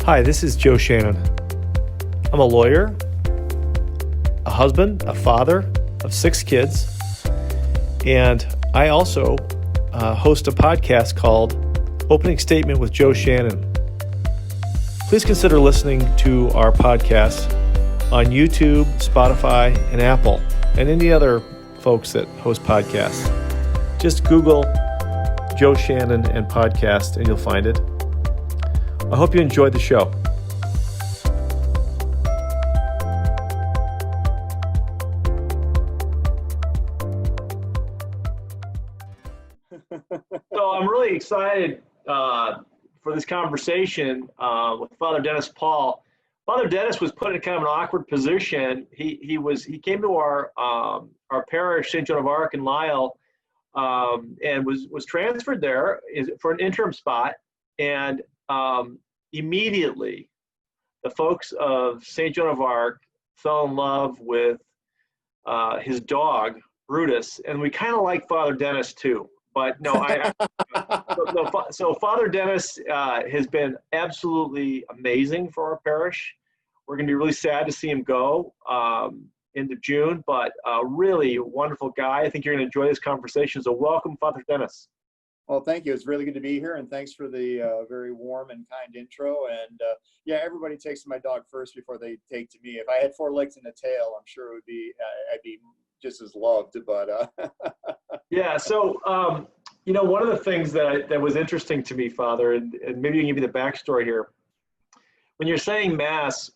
Hi, this is Joe Shannon. I'm a lawyer, a husband, a father of 6 kids, and I also host a podcast called Opening Statement with Joe Shannon. Please consider listening to our podcast on YouTube, Spotify, and Apple, and any other folks that host podcasts. Just Google Joe Shannon and podcast, and you'll find it. I hope you enjoyed the show. So I'm really excited for this conversation with Father Dennis Paul. Father Dennis was put in kind of an awkward position. He came to our parish, St. Joan of Arc in Lisle, and was transferred there for an interim spot. And immediately, the folks of St. Joan of Arc fell in love with his dog, Brutus, and we kind of like Father Dennis too. But no, so Father Dennis has been absolutely amazing for our parish. We're going to be really sad to see him go into June, but really a wonderful guy. I think you're going to enjoy this conversation. So welcome, Father Dennis. Well, thank you. It's really good to be here, and thanks for the very warm and kind intro. And yeah, everybody takes to my dog first before they take to me. If I had 4 legs and a tail, I'm sure it would be I'd be just as loved. But yeah. So one of the things that was interesting to me, Father, and maybe you can give me the backstory here. When you're saying Mass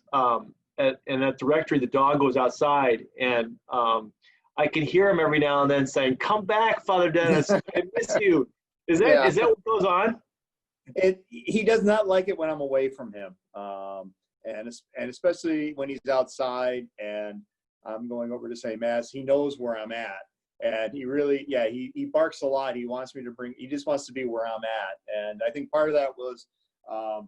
in that directory, the dog goes outside, and I can hear him every now and then saying, "Come back, Father Dennis, I miss you." Is that what goes on? He does not like it when I'm away from him, and especially when he's outside and I'm going over to say Mass. He knows where I'm at, and he really, he barks a lot. He just wants to be where I'm at, and I think part of that was, well,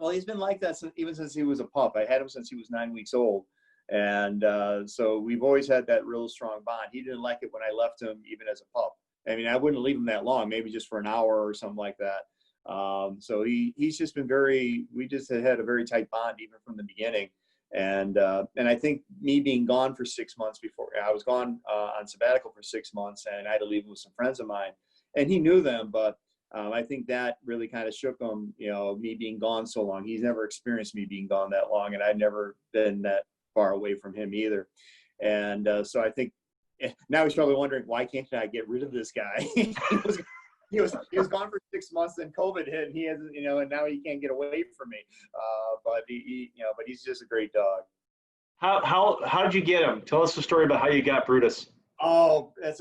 he's been like that even since he was a pup. I had him since he was 9 weeks old, and so we've always had that real strong bond. He didn't like it when I left him, even as a pup. I mean, I wouldn't leave him that long, maybe just for an hour or something like that. So he's just been we just had a very tight bond even from the beginning. And I think me being gone for 6 months before, I was gone on sabbatical for 6 months, and I had to leave with some friends of mine, and he knew them, but I think that really kind of shook him, me being gone so long. He's never experienced me being gone that long, and I'd never been that far away from him either. And so I think, now he's probably wondering, why can't I get rid of this guy? he was gone for 6 months, then COVID hit, and he hasn't, and now he can't get away from me. But but he's just a great dog. How did you get him? Tell us the story about how you got Brutus. Oh, it's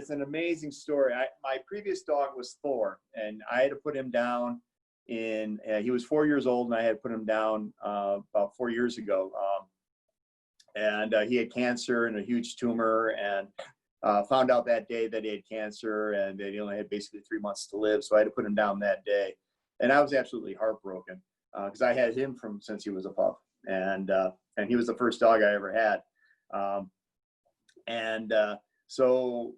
an amazing story. My previous dog was Thor, and I had to put him down he was 4 years old, and I had to put him down about 4 years ago. And he had cancer and a huge tumor, and found out that day that he had cancer, and that he only had basically 3 months to live. So I had to put him down that day, and I was absolutely heartbroken because I had him since he was a pup, and he was the first dog I ever had. So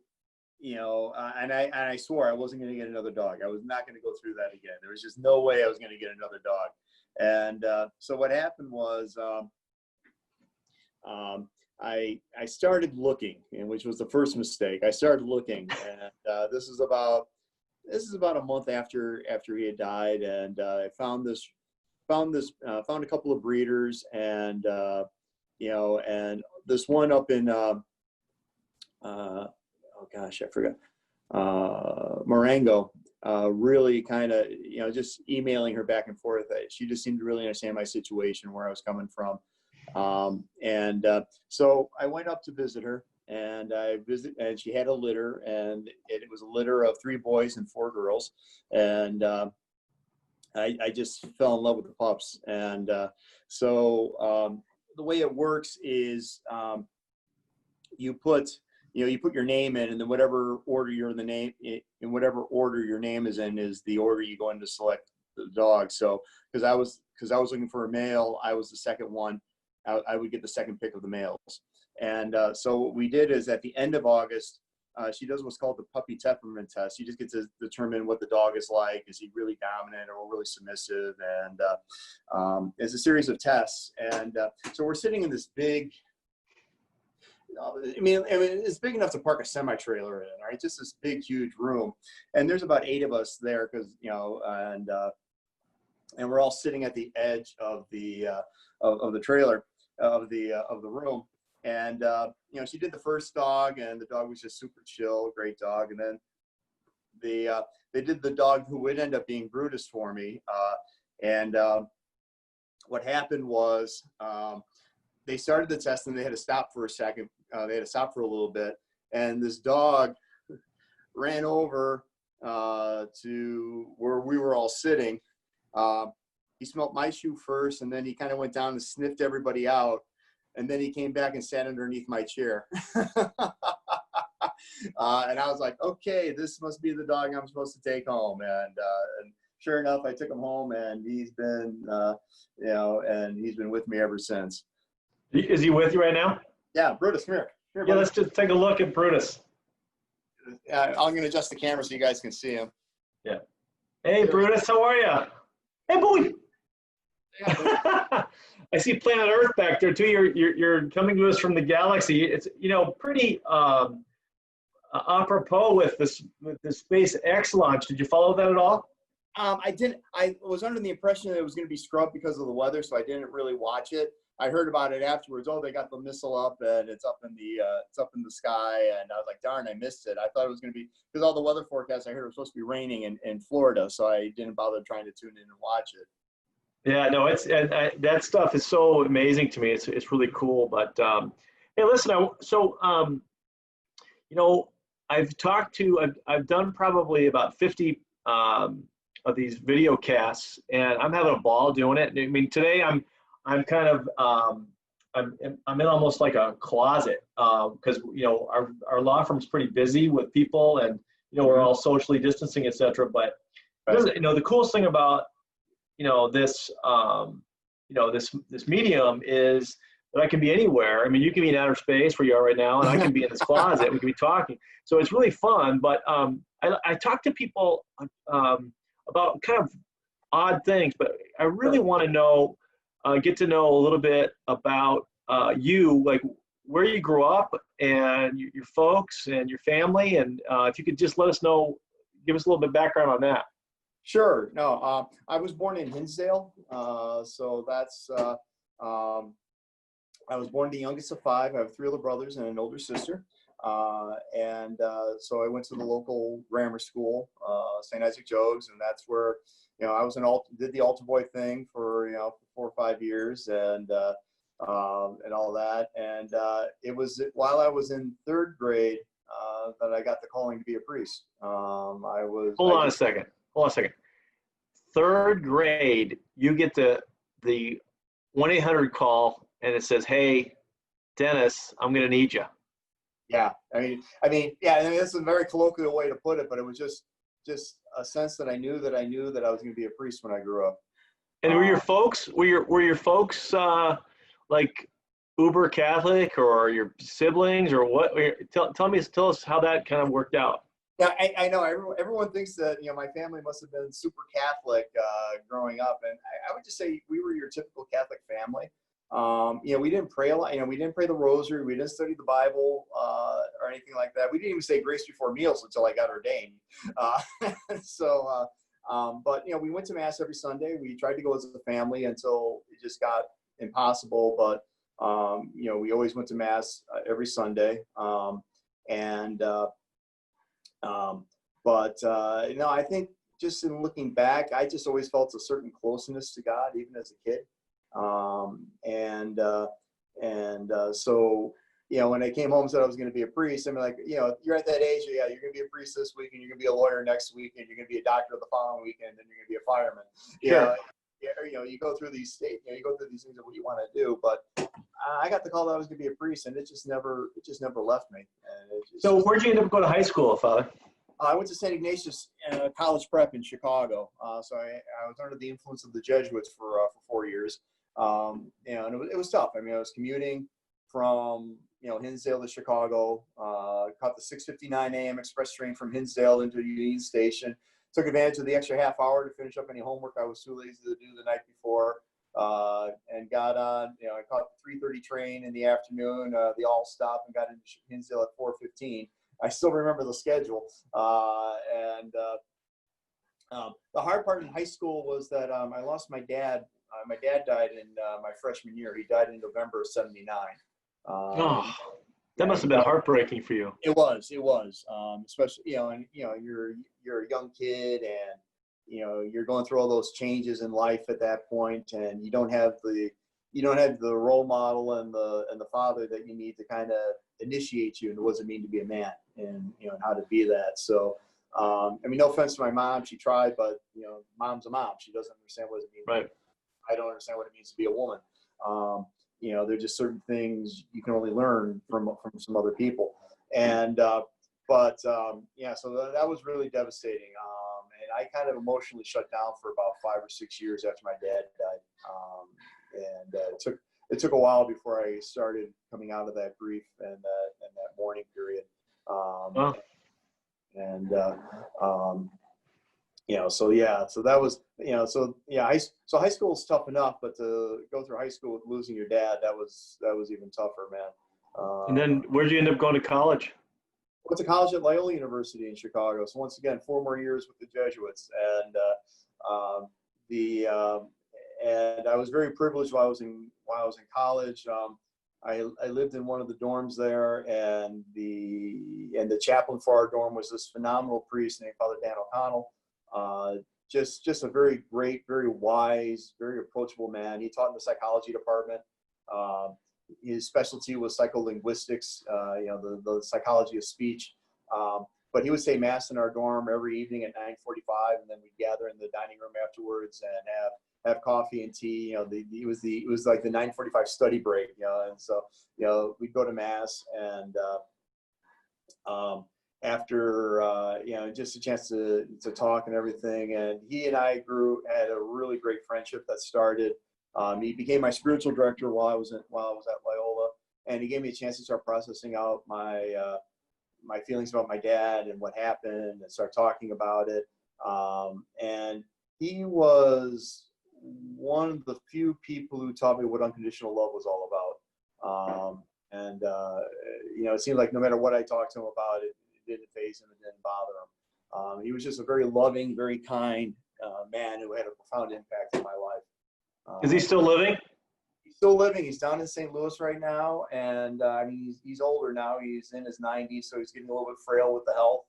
and I swore I wasn't going to get another dog. I was not going to go through that again. There was just no way I was going to get another dog. And so what happened was, I started looking, which was the first mistake. I started looking, and this is about a month after he had died, and I found a couple of breeders, and and this one up in oh gosh, I forgot, Marengo, really kind of, just emailing her back and forth. She just seemed to really understand my situation, where I was coming from. So I went up to visit her, and and she had a litter, and it was a litter of 3 boys and 4 girls. And I just fell in love with the pups. And so the way it works is you put your name in, and then whatever order your name is in is the order you go in to select the dog. So because I was looking for a male, I was the second one. I would get the second pick of the males. And so what we did is, at the end of August, she does what's called the puppy temperament test. You just get to determine what the dog is like. Is he really dominant or really submissive? And it's a series of tests. And so we're sitting in this big, I mean, it's big enough to park a semi-trailer in, right? Just this big, huge room. And there's about 8 of us there because, you know, and we're all sitting at the edge of the trailer, of the room. And, you know, she did the first dog, and the dog was just super chill, great dog. And then they did the dog who would end up being Brutus for me. And what happened was they started the test, and they had to stop for a second. They had to stop for a little bit. And this dog ran over to where we were all sitting. He smelled my shoe first, and then he kind of went down and sniffed everybody out. And then he came back and sat underneath my chair. And I was like, okay, this must be the dog I'm supposed to take home. And sure enough, I took him home, and he's been, you know, and he's been with me ever since. Is he with you right now? Yeah, Brutus, come here. Yeah, let's just take a look at Brutus. I'm going to adjust the camera so you guys can see him. Yeah. Hey, Brutus, how are you? Hey, boy. Yeah, I see planet Earth back there too. You're coming to us from the galaxy. It's, you know, pretty apropos with this SpaceX launch. Did you follow that at all? I didn't. I was under the impression that it was going to be scrubbed because of the weather, so I didn't really watch it. I heard about it afterwards. Oh, they got the missile up, and it's up in the sky. And I was like, darn, I missed it. I thought it was going to be, because all the weather forecasts I heard it was supposed to be raining in Florida, so I didn't bother trying to tune in and watch it. Yeah, no, that stuff is so amazing to me. It's really cool. But hey, listen, you know, I've done probably about 50 of these video casts, and I'm having a ball doing it. I mean, today I'm kind of I'm in almost like a closet because you know our law firm's pretty busy with people, and you know we're all socially distancing, etc. But you know the coolest thing about this this medium is that I can be anywhere. I mean, you can be in outer space where you are right now, and I can be in this closet. We can be talking, so it's really fun. But I talk to people about kind of odd things, but I really want to know. Get to know a little bit about you, like where you grew up and your folks and your family. And if you could just let us know, give us a little bit of background on that. Sure. No, I was born in Hinsdale. So that's, I was born the youngest of 5. I have 3 older brothers and an older sister. So I went to the local grammar school, St. Isaac Jogues, and that's where, you know, I was did the altar boy thing for, you know, 4 or 5 years and all that. And it was while I was in 3rd grade that I got the calling to be a priest. Hold on a second. 3rd grade, you get the 1-800 call, and it says, "Hey, Dennis, I'm going to need you." Yeah, I mean, yeah, that's a very colloquial way to put it, but it was just a sense that I knew that I was going to be a priest when I grew up. And were your folks like uber Catholic, or your siblings, or what? Tell us how that kind of worked out. Yeah, I know everyone thinks that, you know, my family must have been super Catholic growing up, and I would just say we were your typical Catholic family. You know, we didn't pray a lot. You know, we didn't pray the rosary. We didn't study the Bible or anything like that. We didn't even say grace before meals until I got ordained. But you know, we went to mass every Sunday. We tried to go as a family until it just got impossible. But you know, we always went to mass every Sunday. You know, I think just in looking back, I just always felt a certain closeness to God, even as a kid. So, you know, when I came home and said I was going to be a priest, I mean, like, you know, you're at that age, yeah, you're going to be a priest this week, and you're going to be a lawyer next week, and you're going to be a doctor the following weekend, and you're going to be a fireman. Sure. You know, you go through these things of what you want to do. But I got the call that I was going to be a priest, and it just never left me. So where'd you end up going to high school, Father? I went to St. Ignatius College Prep in Chicago. So I was under the influence of the Jesuits for 4 years. You know, and it was tough. I mean, I was commuting from Hinsdale to Chicago, caught the 6:59 a.m. express train from Hinsdale into Union Station. Took advantage of the extra half hour to finish up any homework I was too lazy to do the night before, and got on. I caught the 3:30 train in the afternoon. The all stop and got into Hinsdale at 4:15. I still remember the schedule. The hard part in high school was that I lost my dad. My dad died in my freshman year. He died in November of '79. That must have been heartbreaking for you. It was, especially, and you're a young kid, and you're going through all those changes in life at that point, and you don't have the role model and the father that you need to kind of initiate you into what does it mean to be a man, and how to be that. So, no offense to my mom, she tried, but mom's a mom. She doesn't understand what it means. Right. I don't understand what it means to be a woman. There's just certain things you can only learn from some other people. And, so that was really devastating. And I kind of emotionally shut down for about 5 or 6 years after my dad died. It took a while before I started coming out of that grief and that mourning period. So that was, high school is tough enough, but to go through high school with losing your dad, that was even tougher, man. And then where'd you end up going to college? Went to college at Loyola University in Chicago. So once again, 4 more years with the Jesuits. And, and I was very privileged while I was in college. I lived in one of the dorms there, and the chaplain for our dorm was this phenomenal priest named Father Dan O'Connell. Just a very great, very wise, very approachable man. He taught in the psychology department. His specialty was psycholinguistics, the psychology of speech. But he would say mass in our dorm every evening at 9:45, and then we'd gather in the dining room afterwards and have coffee and tea. It was like the 9:45 study break, and so we'd go to mass, and after just a chance to talk and everything. And he and I had a really great friendship that started. He became my spiritual director while I was at Loyola, and he gave me a chance to start processing out my feelings about my dad and what happened, and start talking about it. And he was one of the few people who taught me what unconditional love was all about. It seemed like no matter what I talked to him about, it didn't faze him, it didn't bother him. He was just a very loving, very kind man who had a profound impact in my life. Is he still living? He's still living. He's down in St. Louis right now, and he's older now. He's in his 90s, so he's getting a little bit frail with the health.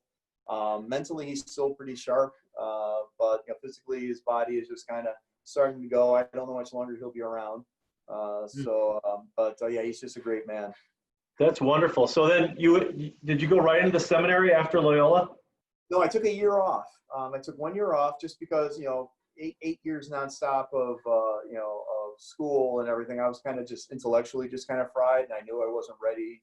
Mentally, he's still pretty sharp, but physically, his body is just kind of starting to go. I don't know how much longer he'll be around. He's just a great man. That's wonderful. So then did you go right into the seminary after Loyola? No, I took a year off. I took 1 year off just because, 8 years nonstop of school and everything. I was kind of just intellectually just kind of fried, and I knew I wasn't ready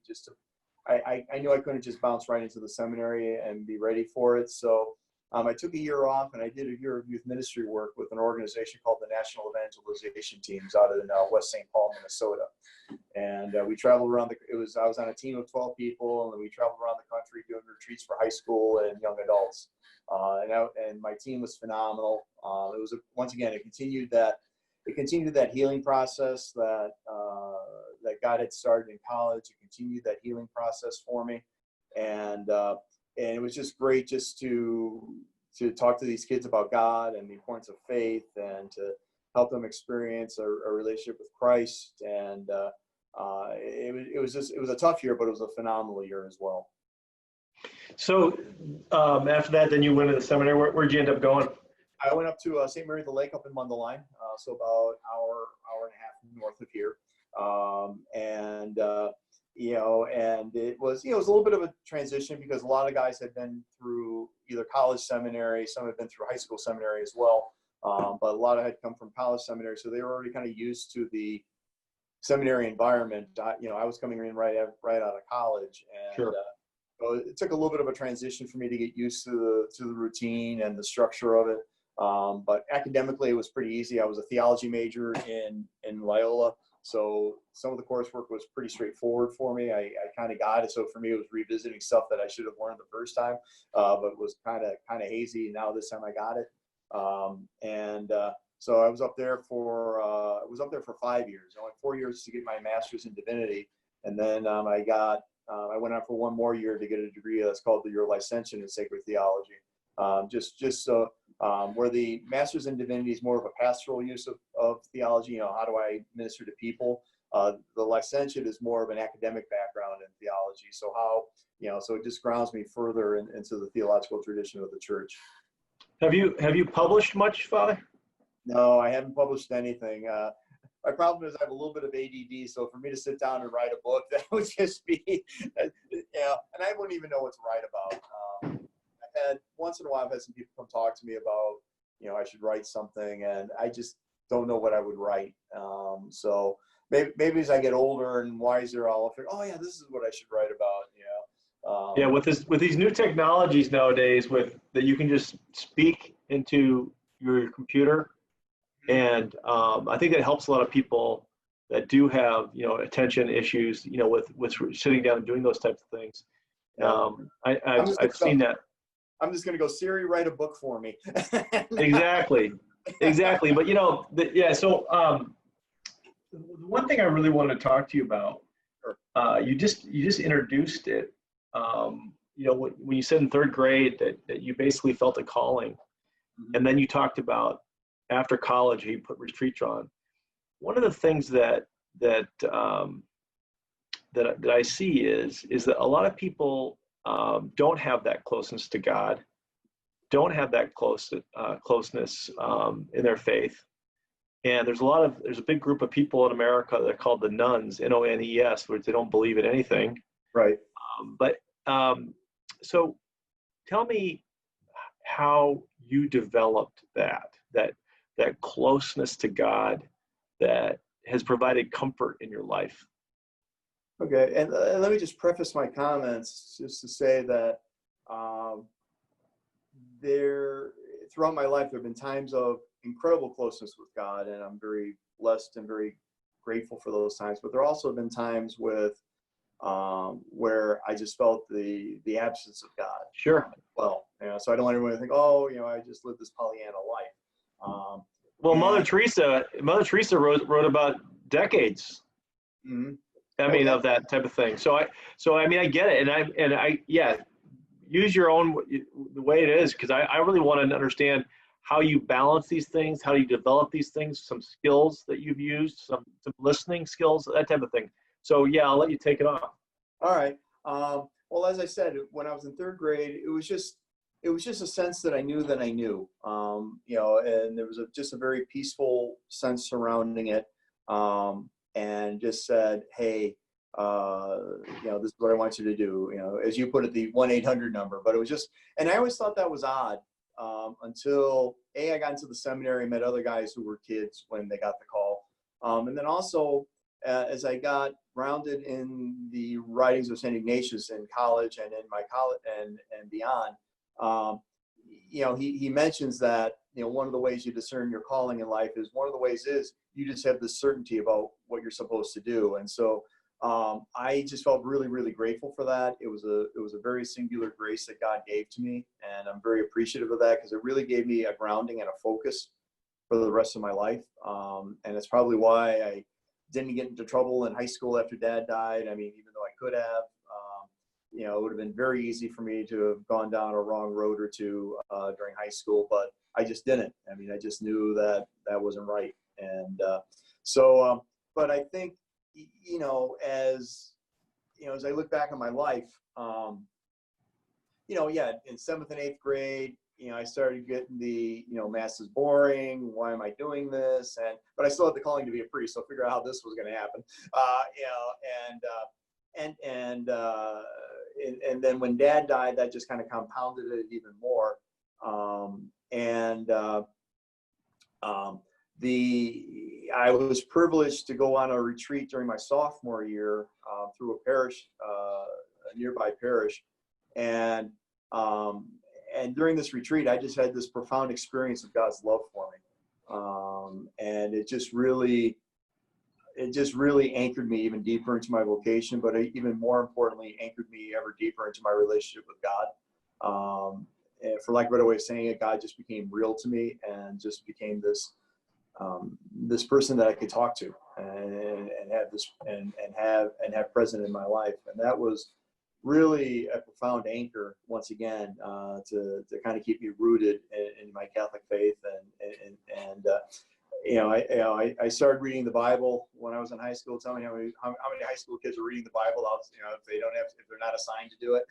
I knew I couldn't just bounce right into the seminary and be ready for it. So I took a year off, and I did a year of youth ministry work with an organization called the National Evangelization Teams out in West St. Paul, Minnesota. And we traveled around I was on a team of 12 people, and we traveled around the country doing retreats for high school and young adults. And my team was phenomenal. Once again, it continued that healing process that God had started in college. It continued that healing process for me. And it was just great just to talk to these kids about God and the importance of faith, and to help them experience a relationship with Christ. And it was a tough year, but it was a phenomenal year as well. So after that, then you went to the seminary. Where'd you end up going? I went up to St. Mary the Lake up in Mundelein, so about hour and a half north of here. And it was a little bit of a transition, because a lot of guys had been through either college seminary, some had been through high school seminary as well, but a lot had come from college seminary, so they were already kind of used to the seminary environment. I was coming in right out of college, and sure. So it took a little bit of a transition for me to get used to the routine and the structure of it. But academically, it was pretty easy. I was a theology major in Loyola. So some of the coursework was pretty straightforward for me. I kind of got it. So for me, it was revisiting stuff that I should have learned the first time, but was kind of hazy. Now this time I got it. So I was up there for 5 years. I went 4 years to get my master's in divinity, and then I went on for one more year to get a degree that's called your licentiate in sacred theology. Where the master's in divinity is more of a pastoral use of theology. How do I minister to people? The licentiate is more of an academic background in theology. So so it just grounds me further into the theological tradition of the church. Have you published much, Father? No, I haven't published anything. My problem is I have a little bit of ADD, so for me to sit down and write a book, that would just be, and I wouldn't even know what to write about. Once in a while, I've had some people come talk to me about, I should write something, and I just don't know what I would write. So maybe as I get older and wiser, I'll figure, oh yeah, this is what I should write about. Yeah, with these new technologies nowadays, that you can just speak into your computer, and I think that helps a lot of people that do have attention issues, with sitting down and doing those types of things. I've seen that. I'm just going to go, Siri, write a book for me. Exactly. But so the one thing I really wanted to talk to you about, you just introduced it. When you said in third grade that you basically felt a calling, and then you talked about after college you put retreats on. One of the things that I see is that a lot of people don't have that closeness to God, don't have that closeness in their faith. And there's a big group of people in America that are called the nuns, N-O-N-E-S, where they don't believe in anything. Right. So tell me how you developed that closeness to God that has provided comfort in your life. Okay, and let me just preface my comments just to say that throughout my life, there have been times of incredible closeness with God, and I'm very blessed and very grateful for those times. But there also have been times where I just felt the absence of God. Sure. Well, so I don't want everyone to think, oh, I just lived this Pollyanna life. Mother Teresa wrote about decades. Mm-hmm. Of that type of thing. So I get it, and I use your own the way it is, because I really want to understand how you balance these things, how you develop these things, some skills that you've used, some listening skills, that type of thing. So I'll let you take it off. All right. Well, as I said, when I was in third grade, it was just a sense that I knew that I knew, and there was just a very peaceful sense surrounding it. And just said, hey, this is what I want you to do. As you put it, the 1-800 number. But it was just, and I always thought that was odd until I got into the seminary, met other guys who were kids when they got the call. And then also, as I got grounded in the writings of St. Ignatius in college and in my college and beyond, he mentions that, one of the ways you discern your calling in life is you just have this certainty about what you're supposed to do. And so I just felt really, really grateful for that. It was a very singular grace that God gave to me. And I'm very appreciative of that, because it really gave me a grounding and a focus for the rest of my life. And it's probably why I didn't get into trouble in high school after Dad died. I mean, even though I could have, it would have been very easy for me to have gone down a wrong road or two during high school, but I just didn't. I mean, I just knew that wasn't right. And but I think, as I look back on my life, in 7th and 8th grade, I started getting the, Mass is boring. Why am I doing this? But I still had the calling to be a priest, so figure out how this was going to happen. And then when Dad died, that just kind of compounded it even more. I was privileged to go on a retreat during my sophomore year through a parish, a nearby parish, and during this retreat, I just had this profound experience of God's love for me, and it just really it just really anchored me even deeper into my vocation, but even more importantly, anchored me ever deeper into my relationship with God. And for lack of a better way of saying it, God just became real to me and just became this person that I could talk to and have this and have present in my life. And that was really a profound anchor once again, to kind of keep me rooted in my Catholic faith. I started reading the Bible when I was in high school. Tell me how many high school kids are reading the Bible, if they're not assigned to do it.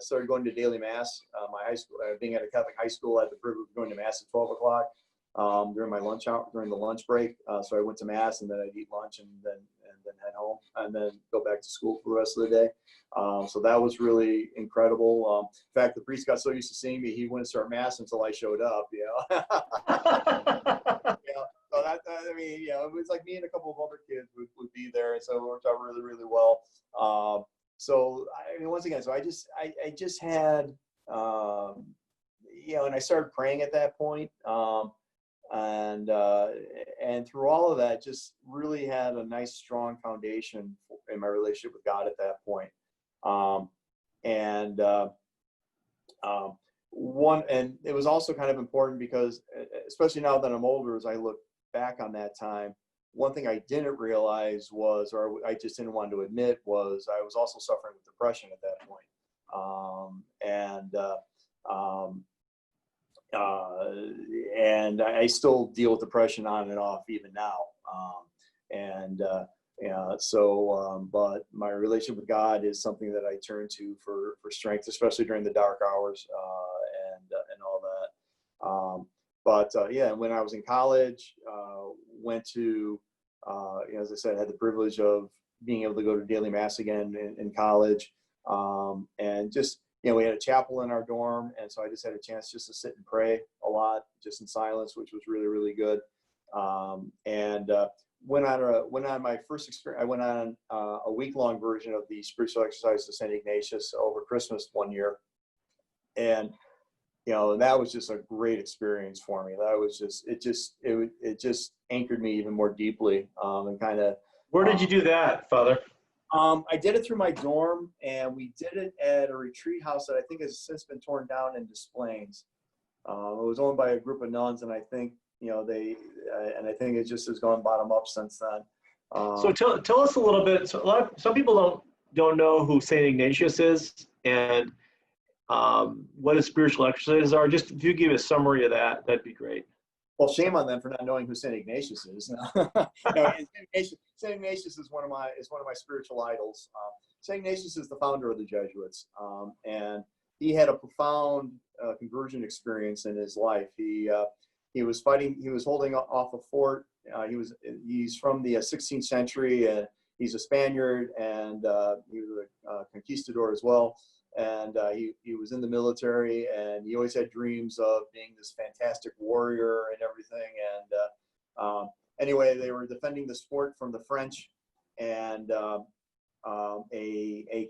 Started going to daily mass. My high school, being at a Catholic high school, I had the privilege of going to mass at 12 o'clock during my lunch hour, during the lunch break. So I went to mass, and then I'd eat lunch, and then head home, and then go back to school for the rest of the day. So that was really incredible. In fact, the priest got so used to seeing me, he wouldn't start mass until I showed up. So it was like me and a couple of other kids would be there, and so it worked out really, really well. Once again, so I just had, and I started praying at that point. And through all of that, just really had a nice, strong foundation in my relationship with God at that point. And it was also kind of important because, especially now that I'm older, as I look back on that time, one thing I didn't realize was, or I just didn't want to admit, was I was also suffering with depression at that point. And I still deal with depression on and off even now. But my relationship with God is something that I turn to for strength, especially during the dark hours, and all that. When I was in college, went to, as I said, I had the privilege of being able to go to daily mass again in college. And just, we had a chapel in our dorm, and so I just had a chance just to sit and pray a lot, just in silence, which was really, really good. Went on my first experience. I went on a week-long version of the spiritual exercise of St. Ignatius over Christmas one year, and that was just a great experience for me. That was it just anchored me even more deeply, and kind of. Where did you do that, Father? I did it through my dorm, and we did it at a retreat house that I think has since been torn down in Des Plaines. It was owned by a group of nuns, and I think I think it just has gone bottom up since then. So tell us a little bit. So some people don't know who Saint Ignatius is, and what his spiritual exercises are. Just if you give a summary of that, that'd be great. Well, shame on them for not knowing who St. Ignatius is. St. Ignatius is one of my spiritual idols. St. Ignatius is the founder of the Jesuits, and he had a profound conversion experience in his life. He was holding off a fort. He's from the 16th century, and he's a Spaniard, and he was a conquistador as well. And he was in the military, and he always had dreams of being this fantastic warrior and everything. And anyway, they were defending this fort from the French, and a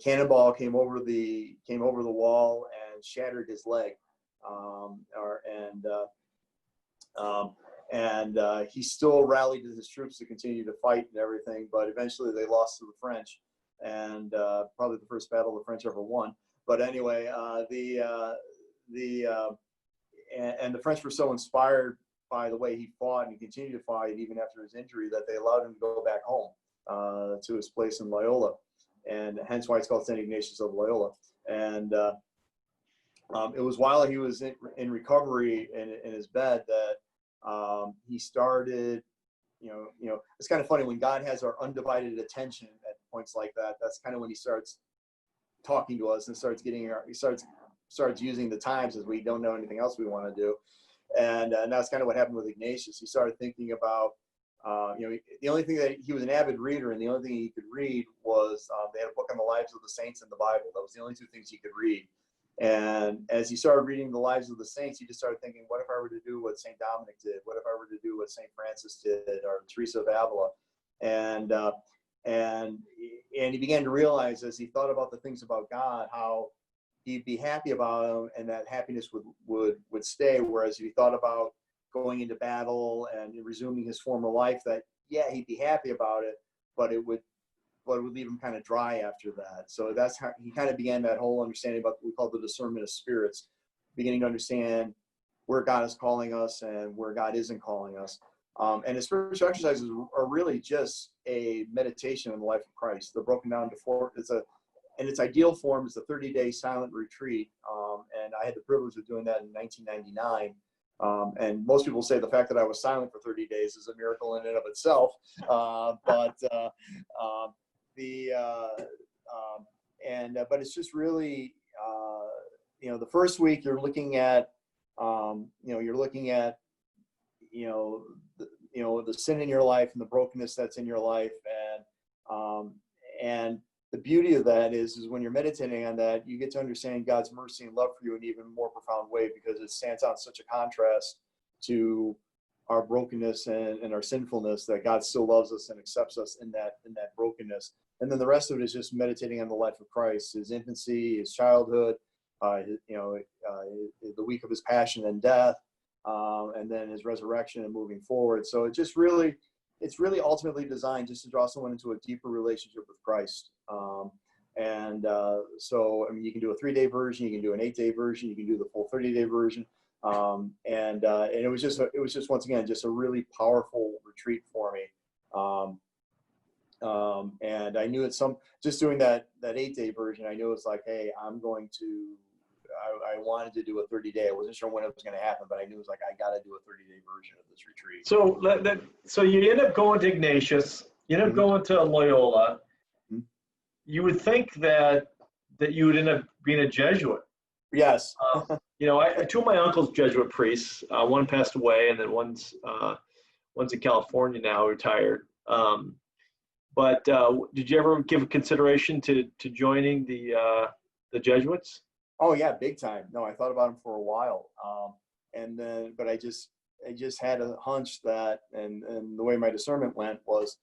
cannonball came over the wall and shattered his leg. He still rallied his troops to continue to fight and everything, but eventually they lost to the French, and probably the first battle the French ever won. But anyway, the French were so inspired by the way he fought, and he continued to fight even after his injury, that they allowed him to go back home to his place in Loyola, and hence why it's called St. Ignatius of Loyola. And it was while he was in recovery in his bed that he started, it's kind of funny when God has our undivided attention at points like that. That's kind of when he starts talking to us and starts using the times as we don't know anything else we want to do. And that's kind of what happened with Ignatius. He started thinking about, the only thing that he was an avid reader, and the only thing he could read was they had a book on the lives of the saints and the Bible. That was the only two things he could read. And as he started reading the lives of the saints, he just started thinking, what if I were to do what St. Dominic did? What if I were to do what St. Francis did, or Teresa of Avila? And he began to realize, as he thought about the things about God, how he'd be happy about them, and that happiness would stay. Whereas if he thought about going into battle and resuming his former life, that yeah, he'd be happy about it, but it would leave him kind of dry after that. So that's how he kind of began that whole understanding about what we call the discernment of spirits, beginning to understand where God is calling us and where God isn't calling us. And his spiritual exercises are really just a meditation on the life of Christ. They're broken down to four. In its ideal form is the 30-day silent retreat. And I had the privilege of doing that in 1999. And most people say the fact that I was silent for 30 days is a miracle in and of itself. But it's just really, the first week you're looking at, the sin in your life and the brokenness that's in your life. And the beauty of that is when you're meditating on that, you get to understand God's mercy and love for you in an even more profound way, because it stands out in such a contrast to our brokenness and our sinfulness, that God still loves us and accepts us in that brokenness. And then the rest of it is just meditating on the life of Christ, his infancy, his childhood, the week of his passion and death, and then his resurrection and moving forward. So it's really ultimately designed just to draw someone into a deeper relationship with Christ. So, I mean, you can do a 3-day version, you can do an 8-day version, you can do the full 30-day version. And it was just once again, just a really powerful retreat for me. And I knew just doing that 8-day version, I knew it was like, hey, I wanted to do a 30-day. I wasn't sure when it was going to happen, but I knew it was like, I got to do a 30-day version of this retreat. So you end up going to Ignatius, you end up going to Loyola. Mm-hmm. You would think that you would end up being a Jesuit. Yes. Two of my uncles, Jesuit priests. One passed away, and then one's in California now, retired. But did you ever give consideration to joining the Jesuits? Oh yeah, big time. No, I thought about him for a while. But I just had a hunch that, and the way my discernment went was,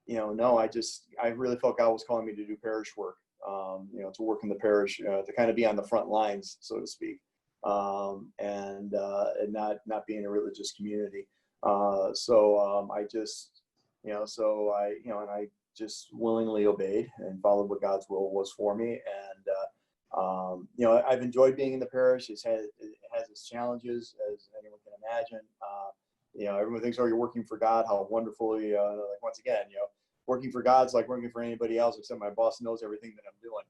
I really felt God was calling me to do parish work, to work in the parish, to kind of be on the front lines, so to speak, and not be in a religious community. I just willingly obeyed and followed what God's will was for me. And I've enjoyed being in the parish. It has its challenges, as anyone can imagine. Everyone thinks, oh, you're working for God. How wonderfully, once again, working for God's like working for anybody else, except my boss knows everything that I'm doing.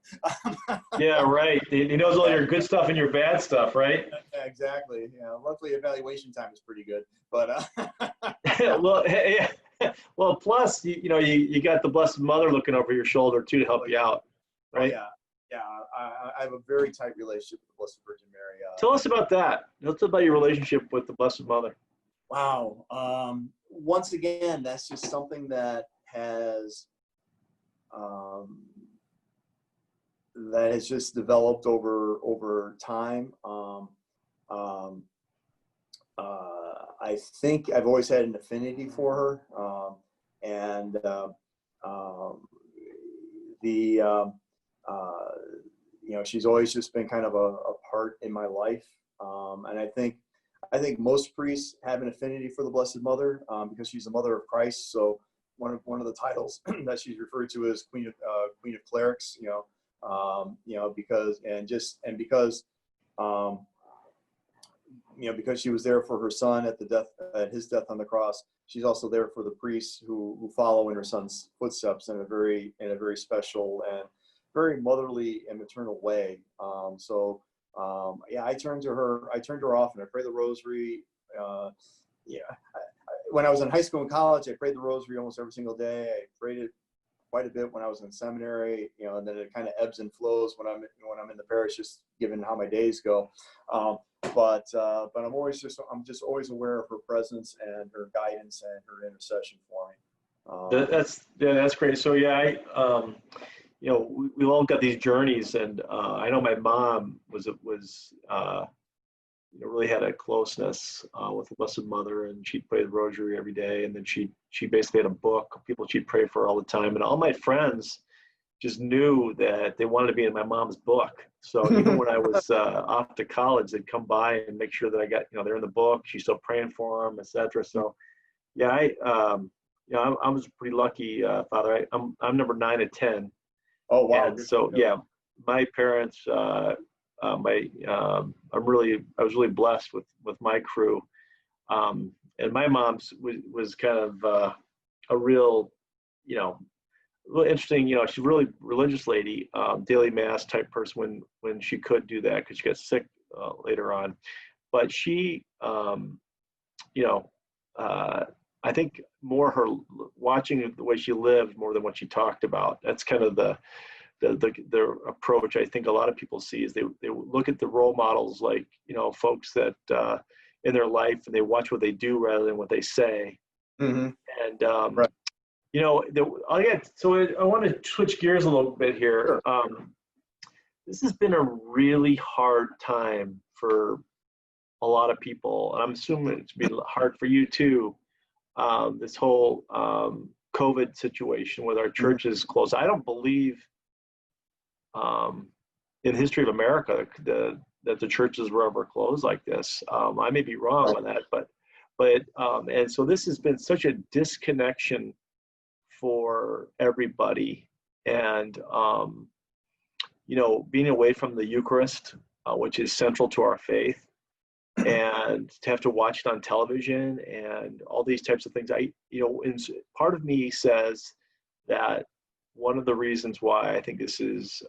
Yeah, right. He knows all your good stuff and your bad stuff, right? Yeah, exactly. Luckily evaluation time is pretty good, but well, plus you got the Blessed Mother looking over your shoulder too to help you out, right? Oh, yeah. I have a very tight relationship with the Blessed Virgin Mary. Tell us about that. Tell us about your relationship with the Blessed Mother. Wow. Once again, that's just something that has just developed over time. I think I've always had an affinity for her, she's always just been kind of a part in my life, and I think most priests have an affinity for the Blessed Mother, because she's the Mother of Christ. So one of the titles that she's referred to as Queen of Clerics, because she was there for her son at his death on the cross. She's also there for the priests who follow in her son's footsteps in a very special and very motherly and maternal way. I turn to her often. I pray the rosary. When I was in high school and college, I prayed the rosary almost every single day. I prayed it quite a bit when I was in seminary, and then it kind of ebbs and flows when I'm in the parish, just given how my days go. But I'm just always aware of her presence and her guidance and her intercession for me. That's great. So we all got these journeys, and I know my mom really had a closeness with the Blessed Mother, and she'd pray the rosary every day, and then she basically had a book of people she'd pray for all the time, and all my friends just knew that they wanted to be in my mom's book. So even when I was off to college, they'd come by and make sure that I got, they're in the book. She's still praying for them, etc. So yeah, I was pretty lucky, Father. I'm number 9 of 10. Oh, wow. And so, yeah, my parents, I was really blessed with my crew. And my mom's was kind of a real, really interesting, she's a really religious lady, daily mass type person when she could do that because she got sick later on. But she, I think more her watching the way she lived more than what she talked about. That's kind of the approach I think a lot of people see is they look at the role models like, folks that in their life and they watch what they do rather than what they say. Mm-hmm. And, Right. So I want to switch gears a little bit here. Sure. This has been a really hard time for a lot of people, and I'm assuming it's been hard for you too. This whole COVID situation with our churches closed. I don't believe in the history of America that the churches were ever closed like this. I may be wrong on that, but and so this has been such a disconnection for everybody, and being away from the Eucharist, which is central to our faith, and to have to watch it on television and all these types of things. Part of me says that one of the reasons why I think this is,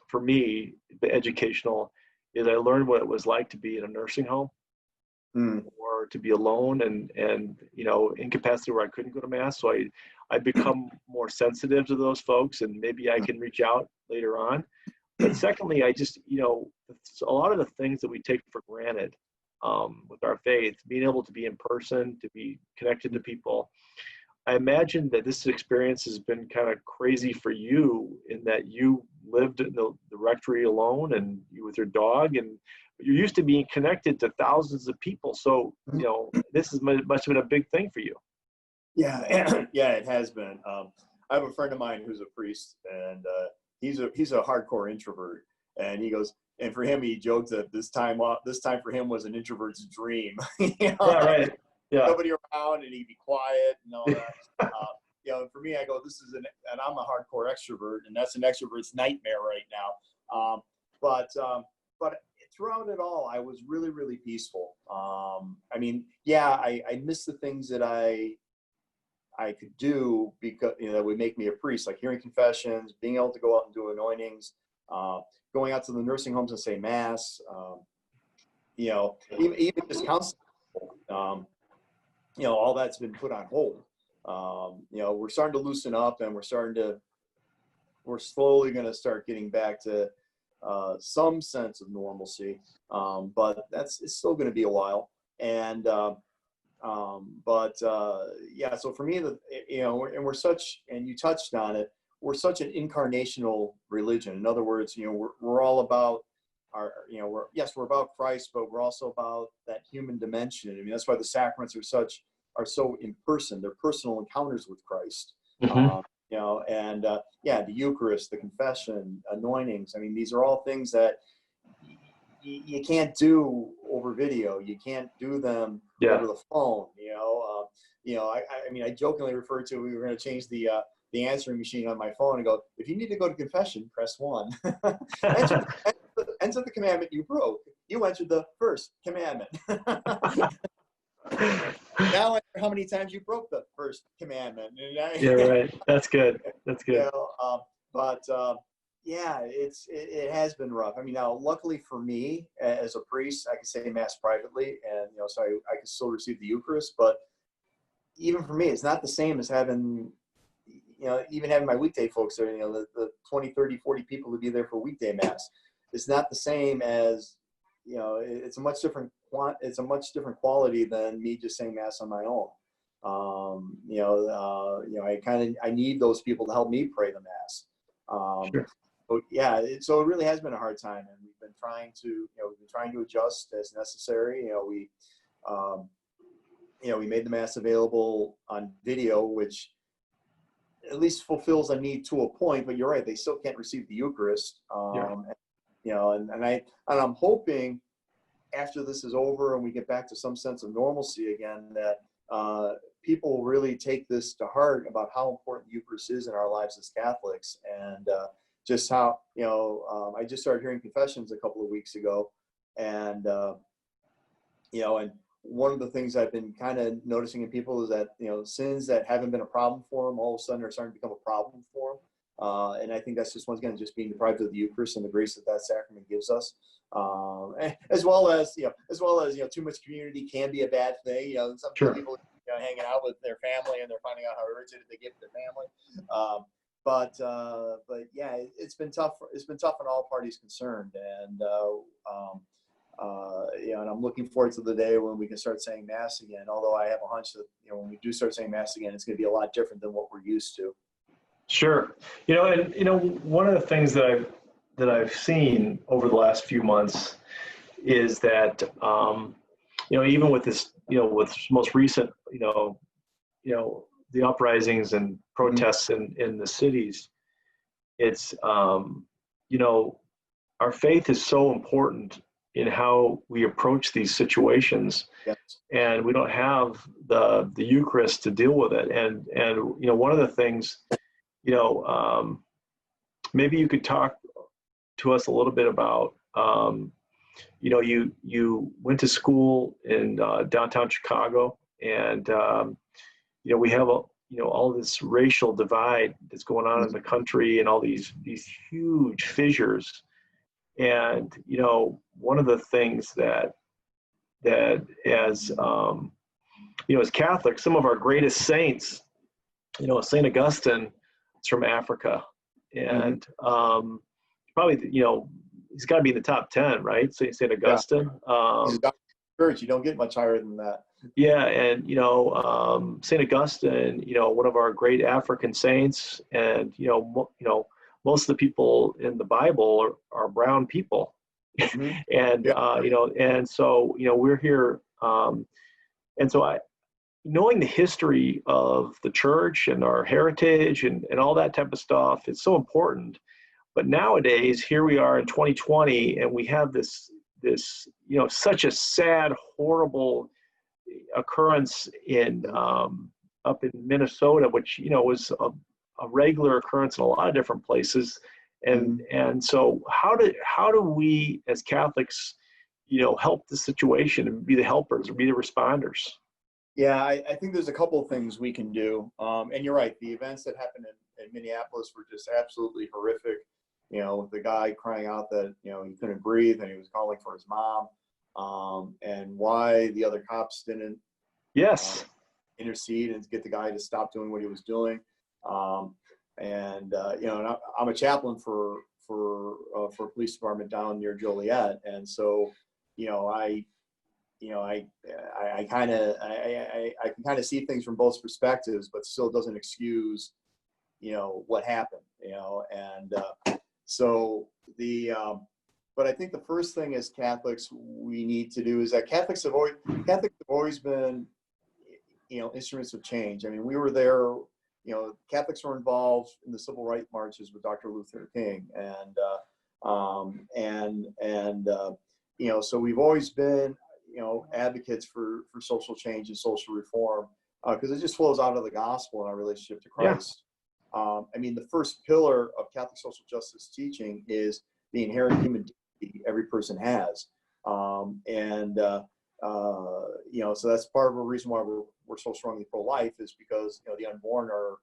for me, educational, is I learned what it was like to be in a nursing home or to be alone and incapacity where I couldn't go to mass. So I become more sensitive to those folks, and maybe I can reach out later on. But secondly, I just, a lot of the things that we take for granted with our faith, being able to be in person, to be connected to people. I imagine that this experience has been kind of crazy for you in that you lived in the rectory alone and you with your dog, and you're used to being connected to thousands of people. So, this must have been a big thing for you. Yeah, yeah, it has been. I have a friend of mine who's a priest, and he's a hardcore introvert, and he goes, and for him, he joked that this time for him was an introvert's dream. Yeah, right. Yeah. Nobody around, and he'd be quiet and all that. For me, I go, and I'm a hardcore extrovert, and that's an extrovert's nightmare right now. But throughout it all, I was really, really peaceful. I miss the things that I could do because that would make me a priest, like hearing confessions, being able to go out and do anointings, going out to the nursing homes and say mass, even just counseling. All that's been put on hold. We're starting to loosen up, and we're slowly going to start getting back to some sense of normalcy. But it's still going to be a while. And so for me, and we're such, and you touched on it, we're such an incarnational religion. In other words, we're all about we're about Christ, but we're also about that human dimension. I mean, that's why the sacraments are so in person. They're personal encounters with Christ. Mm-hmm. The Eucharist, the confession, anointings. I mean, these are all things that you can't do over video. You can't do them over the phone. I jokingly referred to, we were going to change the answering machine on my phone and go, if you need to go to confession, press 1. Enter the commandment you broke. You entered the first commandment. Now I know how many times you broke the first commandment. Yeah, right. That's good. That's good. It has been rough. I mean, now luckily for me as a priest, I can say mass privately, and so I can still receive the Eucharist. But even for me, it's not the same as having, even having my weekday folks there. The 20, 30, 40 people to be there for weekday mass. It's not the same as, it's a much different quality than me just saying mass on my own. I need those people to help me pray the mass. Sure. But yeah, so it really has been a hard time, and we've been trying to adjust as necessary. We made the mass available on video, which at least fulfills a need to a point, but you're right, they still can't receive the Eucharist. You know, and I'm hoping after this is over and we get back to some sense of normalcy again, that people really take this to heart about how important the Eucharist is in our lives as Catholics, and just how, you know, I just started hearing confessions a couple of weeks ago, and you know, and one of the things I've been kind of noticing in people is that, you know, sins that haven't been a problem for them all of a sudden are starting to become a problem for them. And I think that's just, once again, just being deprived of the Eucharist and the grace that that sacrament gives us. As well as, you know, too much community can be a bad thing. You know, some people, you know, hanging out with their family and they're finding out how irritated they get with their family. But yeah, it's been tough. It's been tough on all parties concerned. And, you know, and I'm looking forward to the day when we can start saying Mass again. Although I have a hunch that, you know, when we do start saying Mass again, it's going to be a lot different than what we're used to. Sure. You know, and, you know, one of the things that I've seen over the last few months is that, you know, even with this, you know, with most recent, you know, the uprisings and protests in the cities, it's, you know, our faith is so important in how we approach these situations. Yes. And we don't have the Eucharist to deal with it. And, you know, one of the things, you know, maybe you could talk to us a little bit about, you know, you went to school in downtown Chicago, and, you know, we have, you know, all this racial divide that's going on in the country, and all these huge fissures. And, you know, one of the things that as, you know, as Catholics, some of our greatest saints, you know, St. Augustine is from Africa, and probably, you know, he's got to be in the top 10, right? St. Augustine. He's a doctor of church. You don't get much higher than that. Yeah, and, you know, St. Augustine, you know, one of our great African saints, and, you know, most of the people in the Bible are brown people. And, you know, and so, you know, we're here. And so knowing the history of the church and our heritage and all that type of stuff is so important. But nowadays, here we are in 2020, and we have this, you know, such a sad, horrible occurrence in up in Minnesota, which, you know, was a regular occurrence in a lot of different places. And so how do we as Catholics, you know, help the situation and be the helpers or be the responders? Yeah, I think there's a couple of things we can do. And you're right, the events that happened in Minneapolis were just absolutely horrific. You know, with the guy crying out that, you know, he couldn't breathe and he was calling for his mom, and why the other cops didn't intercede and get the guy to stop doing what he was doing. And you know, and I'm a chaplain for a police department down near Joliet, and so, you know, I can kind of see things from both perspectives, but still doesn't excuse, you know, what happened, you know, and so but I think the first thing as Catholics we need to do is that Catholics have always been, you know, instruments of change. I mean, we were there, you know, Catholics were involved in the civil rights marches with Dr. Luther King, and you know, so we've always been, you know, advocates for social change and social reform, because it just flows out of the gospel and our relationship to Christ. I mean, the first pillar of Catholic social justice teaching is the inherent human dignity every person has, you know, so that's part of the reason why we're so strongly pro-life, is because, you know, the unborn are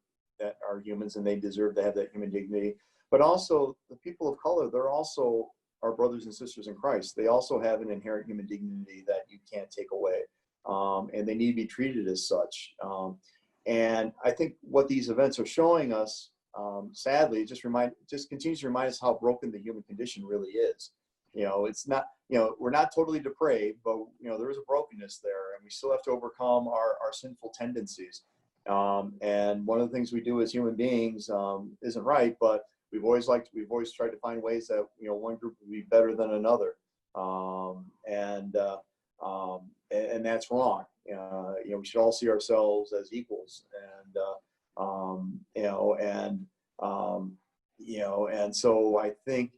humans and they deserve to have that human dignity. But also the people of color, they're also our brothers and sisters in Christ. They also have an inherent human dignity that you can't take away, and they need to be treated as such. And I think what these events are showing us, sadly, just continues to remind us how broken the human condition really is. You know, it's not, you know, we're not totally depraved, but, you know, there is a brokenness there, and we still have to overcome our sinful tendencies. And one of the things we do as human beings isn't right, but we've always tried to find ways that, you know, one group would be better than another, and that's wrong. You know, we should all see ourselves as equals, You know, and you know, and so I think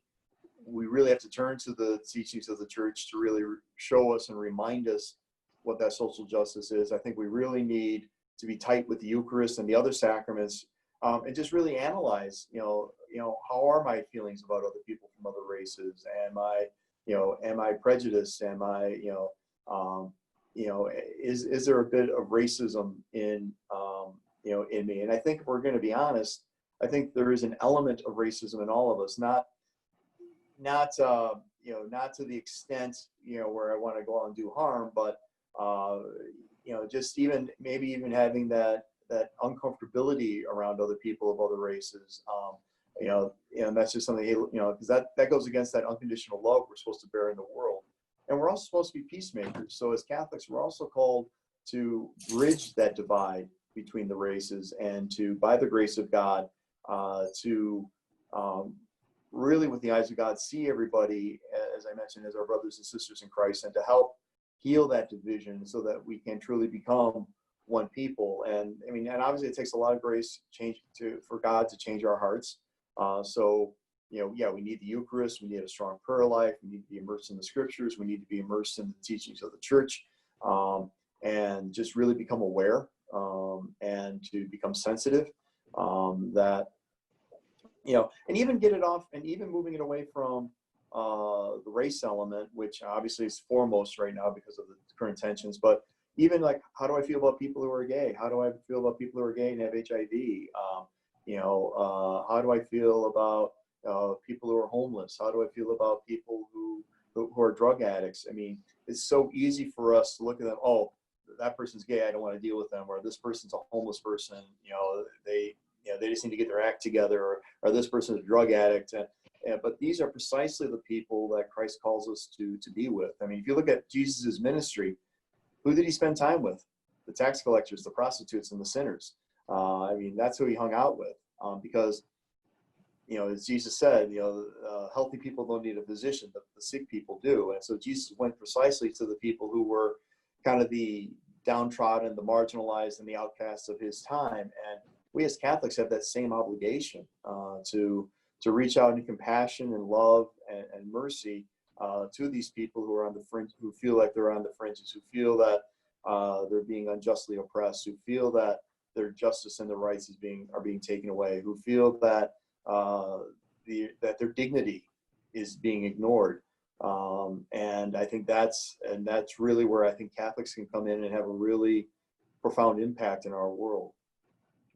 we really have to turn to the teachings of the church to really show us and remind us what that social justice is. I think we really need to be tight with the Eucharist and the other sacraments, and just really analyze, you know, how are my feelings about other people from other races? Am I prejudiced? Am I, you know, is there a bit of racism in, you know, in me? And I think if we're going to be honest, I think there is an element of racism in all of us, not you know, not to the extent, you know, where I want to go out and do harm, but you know, just maybe even having that uncomfortability around other people of other races. You know, and that's just something, you know, because that goes against that unconditional love we're supposed to bear in the world. And we're also supposed to be peacemakers. So as Catholics, we're also called to bridge that divide between the races, and to, by the grace of God, to really, with the eyes of God, see everybody, as I mentioned, as our brothers and sisters in Christ, and to help heal that division so that we can truly become one people. And I mean, and obviously it takes a lot of grace for God to change our hearts. So, you know, yeah, we need the Eucharist, we need a strong prayer life, we need to be immersed in the scriptures, we need to be immersed in the teachings of the church, and just really become aware, and to become sensitive, that, you know, and even get it off, and even moving it away from the race element, which obviously is foremost right now because of the current tensions, but even like, how do I feel about people who are gay? How do I feel about people who are gay and have HIV? You know, how do I feel about people who are homeless? How do I feel about people who are drug addicts? I mean, it's so easy for us to look at them, oh, that person's gay, I don't want to deal with them, or this person's a homeless person, you know, they just need to get their act together, or this person's a drug addict. But these are precisely the people that Christ calls us to be with. I mean, if you look at Jesus's ministry, who did he spend time with? The tax collectors, the prostitutes, and the sinners. I mean, that's who he hung out with, because, you know, as Jesus said, you know, healthy people don't need a physician, but the sick people do. And so Jesus went precisely to the people who were kind of the downtrodden, the marginalized, and the outcasts of his time. And we as Catholics have that same obligation to reach out in compassion and love and mercy to these people who are on the fringe, who feel like they're on the fringes, who feel that they're being unjustly oppressed, who feel that their justice and their rights are being taken away, who feel that that their dignity is being ignored. And I think that's really where I think Catholics can come in and have a really profound impact in our world.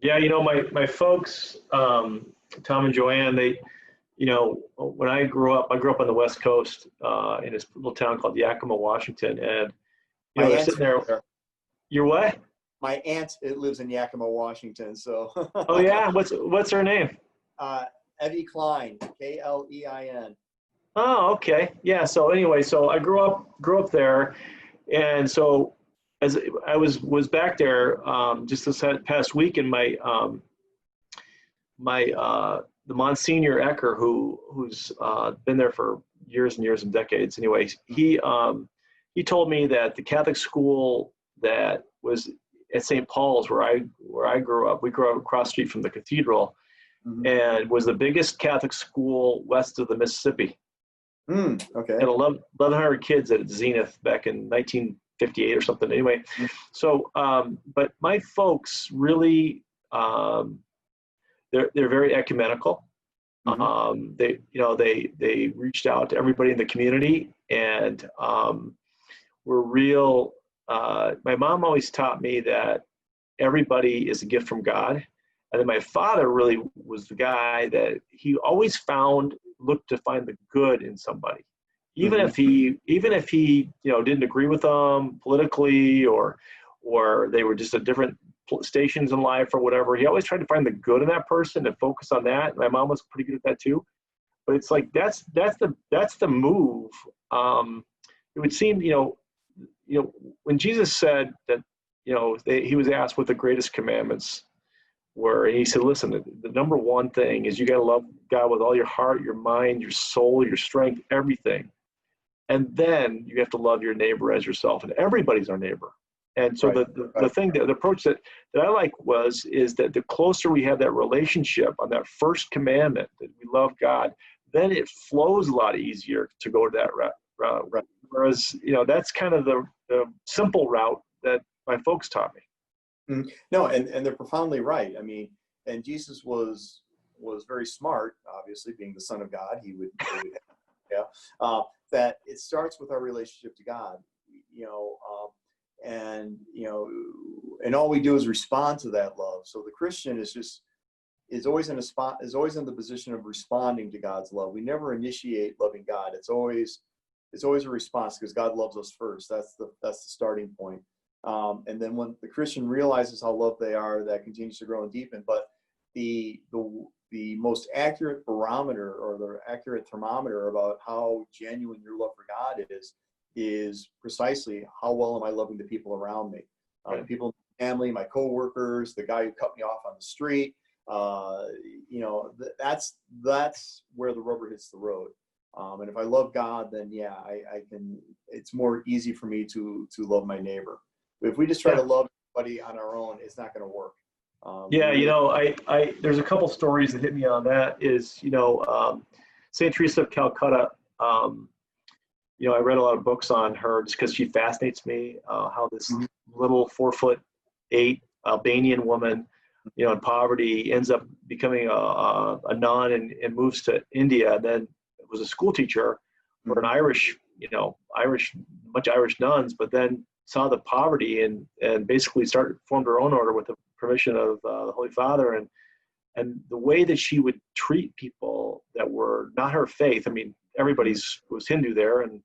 Yeah, you know, my folks, Tom and Joanne, they, you know, when I grew up on the West Coast, in this little town called Yakima, Washington, and you know, they're sitting there. You're what? My aunt lives in Yakima, Washington. So. Oh yeah, what's her name? Evie Klein, Klein. Oh, okay. Yeah. So anyway, so I grew up there, and so as I was back there just this past week, and the Monsignor Ecker, who's been there for years and years and decades. Anyways, he told me that the Catholic school that was at St. Paul's, where I grew up, we grew up across the street from the cathedral, and was the biggest Catholic school west of the Mississippi. Okay. And 1,100 kids at Zenith back in 1958 or something. Anyway, so but my folks really, they're very ecumenical. They reached out to everybody in the community, and were real. My mom always taught me that everybody is a gift from God. And then my father really was the guy that he always looked to find the good in somebody, even if he you know, didn't agree with them politically, or they were just at different stations in life or whatever. He always tried to find the good in that person and focus on that. My mom was pretty good at that too. But it's like that's the move. It would seem, you know, when Jesus said that, you know, he was asked what the greatest commandments were, and he said, listen, the number one thing is you got to love God with all your heart, your mind, your soul, your strength, everything. And then you have to love your neighbor as yourself, and everybody's our neighbor. And so the approach that I like is that the closer we have that relationship on that first commandment, that we love God, then it flows a lot easier to go to that route. Right. Whereas, that's kind of the simple route that my folks taught me. No, and they're profoundly right. I mean, and Jesus was very smart, obviously, being the Son of God. He would that it starts with our relationship to God, and all we do is respond to that love. So the Christian is always in the position of responding to God's love. We never initiate loving God. It's always a response, because God loves us first. That's the starting point. And then when the Christian realizes how loved they are, that continues to grow and deepen. But the most accurate barometer, or the accurate thermometer about how genuine your love for God is precisely how well am I loving the people around me, the people in my family, my coworkers, the guy who cut me off on the street. That's where the rubber hits the road. And if I love God, then I can. It's more easy for me to love my neighbor. But if we just try to love everybody on our own, it's not going to work. I there's a couple stories that hit me on that. Is Saint Teresa of Calcutta. I read a lot of books on her just because she fascinates me. How this little 4'8" Albanian woman, in poverty, ends up becoming a nun and moves to India. And then was a school teacher for an Irish bunch of Irish nuns, but then saw the poverty and basically formed her own order with the permission of the Holy Father. And the way that she would treat people that were not her faith. I mean, everybody's was Hindu there, and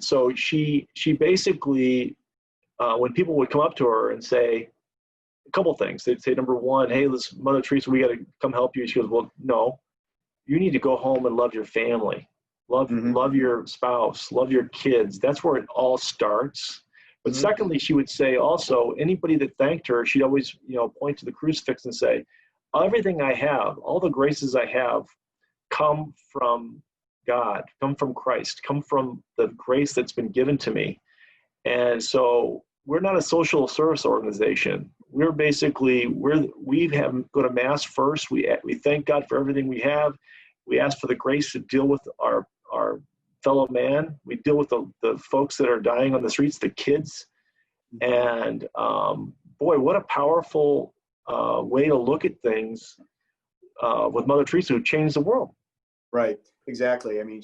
so she basically, when people would come up to her and say a couple things, they'd say, number one, hey, Mother Teresa, we got to come help you. She goes, well, no, you need to go home and love your family, love your spouse, love your kids. That's where it all starts. But secondly, she would say also, anybody that thanked her, she'd always, point to the crucifix and say, everything I have, all the graces I have, come from God, come from Christ, come from the grace that's been given to me. And so we're not a social service organization. We're basically, we go to Mass first. We thank God for everything we have. We ask for the grace to deal with our fellow man. We deal with the folks that are dying on the streets, the kids. And boy, what a powerful way to look at things with Mother Teresa, who changed the world. Right, exactly. I mean,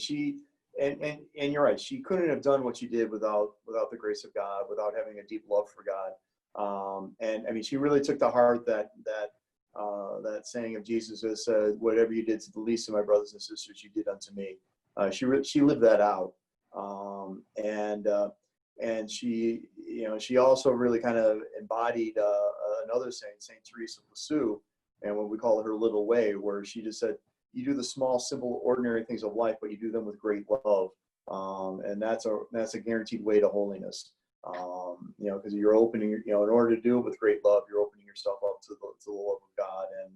and you're right. She couldn't have done what she did without the grace of God, without having a deep love for God. And I mean, she really took to heart that saying of Jesus that said, "Whatever you did to the least of my brothers and sisters, you did unto me." She lived that out, and she also really kind of embodied another saint, Saint Teresa of Lisieux, and what we call her little way, where she just said, you do the small, simple, ordinary things of life, but you do them with great love, and that's a guaranteed way to holiness. Because you're opening, in order to do it with great love, you're opening yourself up to the love of God, and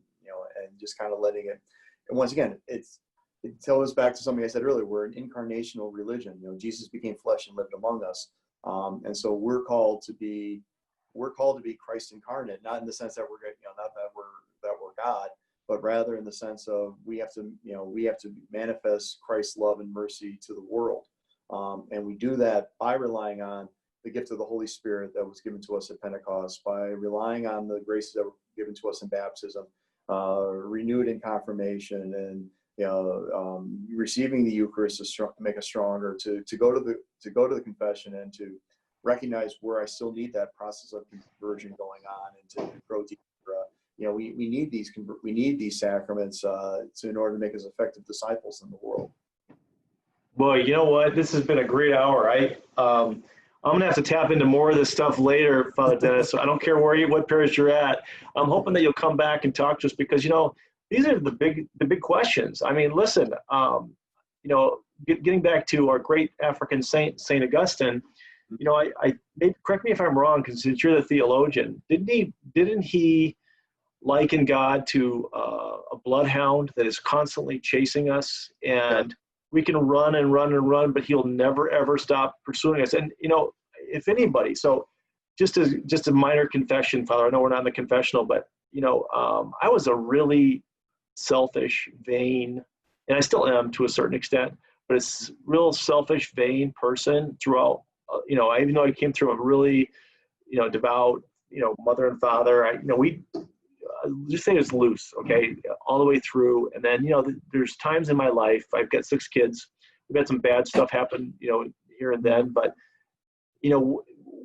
just kind of letting it. And once again, it tells us back to something I said earlier. We're an incarnational religion. Jesus became flesh and lived among us, and so we're called to be Christ incarnate, not in the sense that we're not that we're God, but rather in the sense of we have to manifest Christ's love and mercy to the world, and we do that by relying on the gift of the Holy Spirit that was given to us at Pentecost, by relying on the graces that were given to us in baptism, renewed in confirmation, and receiving the Eucharist to make us stronger, to go to the confession, and to recognize where I still need that process of conversion going on, and to grow deeper. We need these sacraments in order to make us effective disciples in the world. Boy, you know what? This has been a great hour. I'm going to have to tap into more of this stuff later, Father Dennis. So I don't care what parish you're at. I'm hoping that you'll come back and talk to us, because, these are the big questions. I mean, listen, getting back to our great African saint, St. Augustine, correct me if I'm wrong, because you're the theologian. Didn't he liken God to a bloodhound that is constantly chasing us, and we can run and run and run, but he'll never, ever stop pursuing us. And, if anybody, so just a minor confession, Father. I know we're not in the confessional, but I was a really selfish, vain, and I still am to a certain extent, but it's real selfish, vain person throughout. Even though I came through a really, devout, mother and father, we just say it's loose, okay, all the way through. And then, there's times in my life, I've got 6 kids. We've had some bad stuff happen, here and then, but,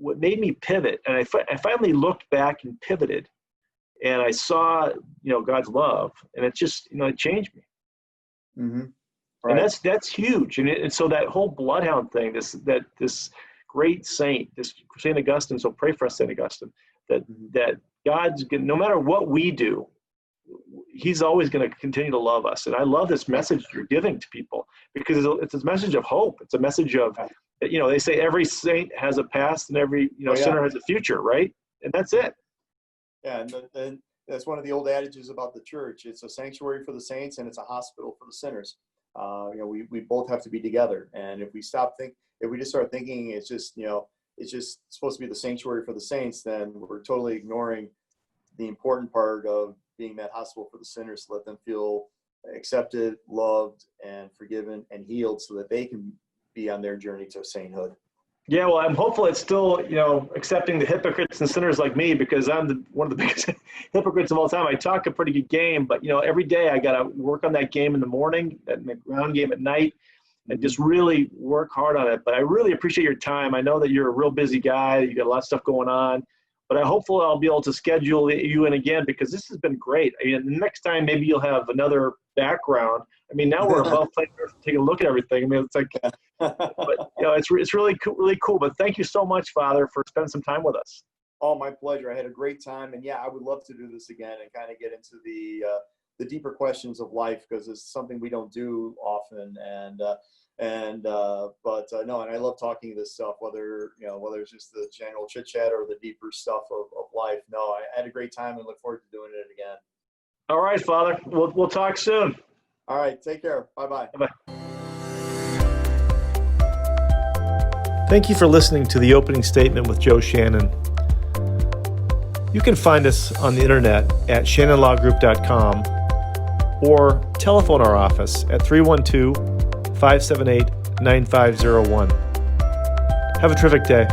what made me pivot, and I finally looked back and pivoted, and I saw, God's love, and it just, it changed me. Mm-hmm. Right. And that's huge. And so that whole bloodhound thing, this great saint, this St. Augustine, so pray for us, St. Augustine, that God's, no matter what we do, he's always going to continue to love us. And I love this message you're giving to people, because it's a message of hope. It's a message of, they say every saint has a past and every, sinner has a future, right? And that's it. Yeah, and that's one of the old adages about the church. It's a sanctuary for the saints and it's a hospital for the sinners. We both have to be together. And if we just start thinking it's just supposed to be the sanctuary for the saints, then we're totally ignoring the important part of being that hospital for the sinners, to let them feel accepted, loved, and forgiven and healed, so that they can be on their journey to sainthood. Yeah, well, I'm hopeful it's still, accepting the hypocrites and sinners like me, because I'm one of the biggest hypocrites of all time. I talk a pretty good game, but, every day I got to work on that game in the morning, and the ground game at night, and just really work hard on it. But I really appreciate your time. I know that you're a real busy guy. You got a lot of stuff going on, but I hopefully I'll be able to schedule you in again, because this has been great. I mean, the next time maybe you'll have another background. I mean, now we're above planet Earth, taking a look at everything. I mean, it's like, but it's really cool, really cool. But thank you so much, Father, for spending some time with us. Oh, my pleasure. I had a great time, and I would love to do this again and kind of get into the deeper questions of life, because it's something we don't do often. And I love talking this stuff, whether it's just the general chit chat or the deeper stuff of life. No, I had a great time and look forward to doing it again. All right, Father. We'll talk soon. All right. Take care. Bye-bye. Bye-bye. Thank you for listening to the opening statement with Joe Shannon. You can find us on the internet at shannonlawgroup.com, or telephone our office at 312-578-9501. Have a terrific day.